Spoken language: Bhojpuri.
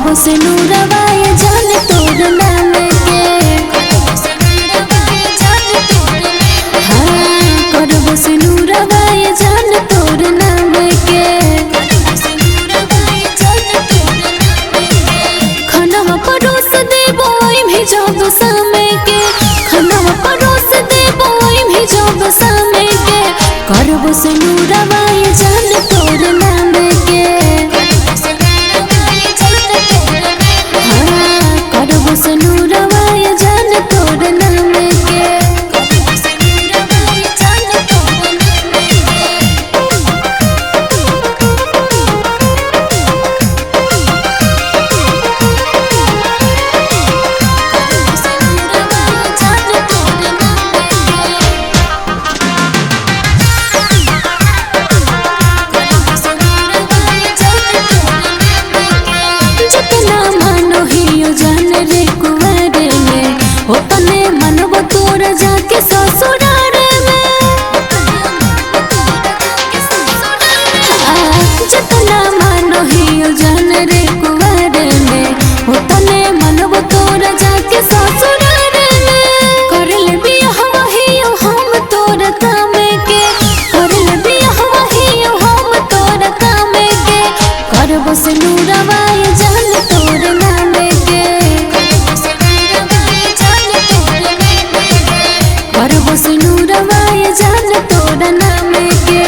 करबो से नूरवाय जान तोर नाम के। हाँ करबो से नूरवाय जान तोर नाम के। खाना परोस देबो ओइमे जब समय के। खाना परोस देबो ओइमे जब समय के। करबो से नूरवाय जान तोर नाम के। हाँ करबो से नूरवाय जान तोर नाम के। तने मनब तोर जाके ससुराल में। जितना मानो हियो जान रे कुंवर में। तने मनब तोर जाके ससुराल में। करल बियाह हियो हम तोर काम के। करल बियाह हियो हम तोर काम के। करबो से नूरवाय जान तोर नाम के। करबो से नूरवाय जान तोर नाम के।